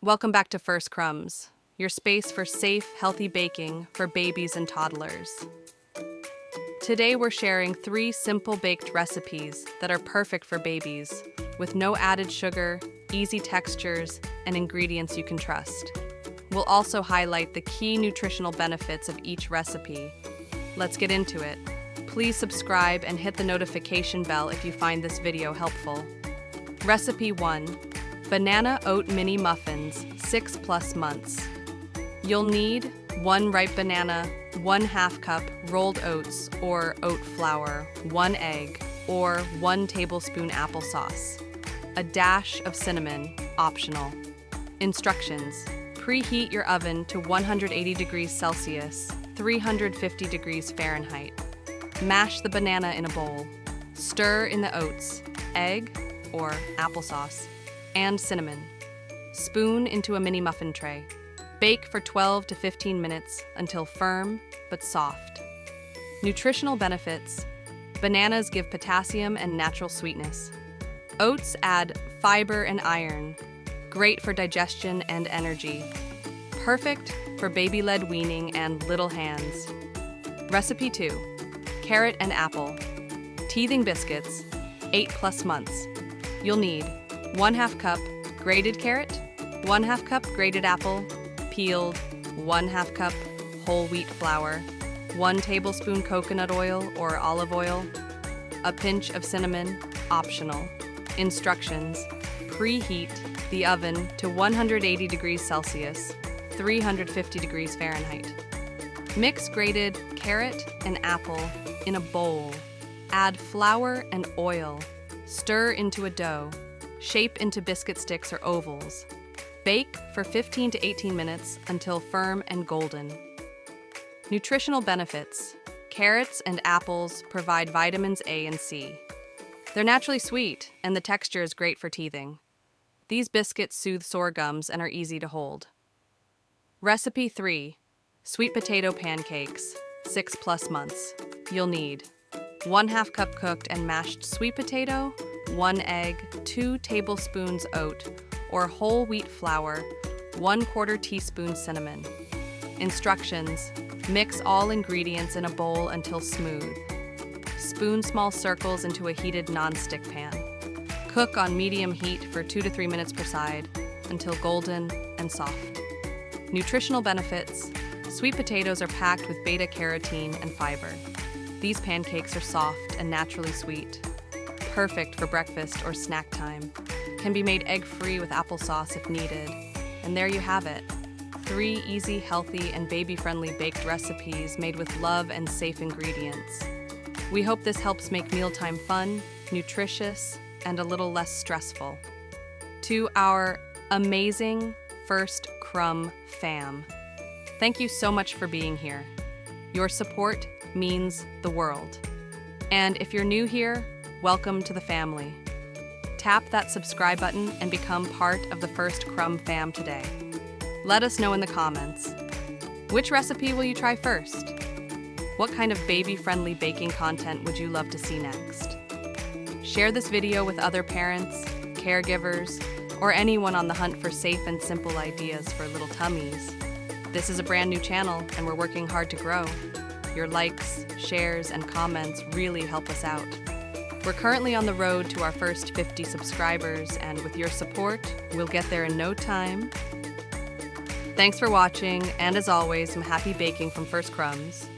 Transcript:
Welcome back to First Crumbs, your space for safe, healthy baking for babies and toddlers. Today we're sharing 3 simple baked recipes that are perfect for babies, with no added sugar, easy textures, and ingredients you can trust. We'll also highlight the key nutritional benefits of each recipe. Let's get into it. Please subscribe and hit the notification bell if you find this video helpful. Recipe 1. Banana Oat Mini Muffins, 6+ months. You'll need 1 ripe banana, 1/2 cup rolled oats or oat flour, 1 egg, or 1 tablespoon applesauce. A dash of cinnamon, optional. Instructions. Preheat your oven to 180 degrees Celsius, 350 degrees Fahrenheit. Mash the banana in a bowl. Stir in the oats, egg, or applesauce, and cinnamon. Spoon into a mini muffin tray. Bake for 12 to 15 minutes until firm but soft. Nutritional benefits. Bananas give potassium and natural sweetness. Oats add fiber and iron. Great for digestion and energy. Perfect for baby-led weaning and little hands. Recipe 2. Carrot and apple. Teething biscuits, 8+ months. You'll need 1/2 cup grated carrot, 1/2 cup grated apple, peeled, 1/2 cup whole wheat flour, 1 tablespoon coconut oil or olive oil, a pinch of cinnamon, optional. Instructions. Preheat the oven to 180 degrees Celsius, 350 degrees Fahrenheit. Mix grated carrot and apple in a bowl. Add flour and oil. Stir into a dough. Shape into biscuit sticks or ovals. Bake for 15 to 18 minutes until firm and golden. Nutritional benefits. Carrots and apples provide vitamins A and C. They're naturally sweet, and the texture is great for teething. These biscuits soothe sore gums and are easy to hold. Recipe 3. Sweet potato pancakes, 6+ months. You'll need 1/2 cup cooked and mashed sweet potato, 1 egg, 2 tablespoons oat or whole wheat flour, 1/4 teaspoon cinnamon. Instructions. Mix all ingredients in a bowl until smooth. Spoon small circles into a heated non-stick pan. Cook on medium heat for 2 to 3 minutes per side until golden and soft. Nutritional benefits. Sweet potatoes are packed with beta-carotene and fiber. These pancakes are soft and naturally sweet. Perfect for breakfast or snack time. Can be made egg-free with applesauce if needed. And there you have it. 3 easy, healthy, and baby-friendly baked recipes made with love and safe ingredients. We hope this helps make mealtime fun, nutritious, and a little less stressful. To our amazing First Crumb Fam, thank you so much for being here. Your support means the world. And if you're new here, welcome to the family. Tap that subscribe button and become part of the First Crumb Fam today. Let us know in the comments. Which recipe will you try first? What kind of baby-friendly baking content would you love to see next? Share this video with other parents, caregivers, or anyone on the hunt for safe and simple ideas for little tummies. This is a brand new channel and we're working hard to grow. Your likes, shares, and comments really help us out. We're currently on the road to our first 50 subscribers, and with your support, we'll get there in no time. Thanks for watching, and as always, happy baking from First Crumbs.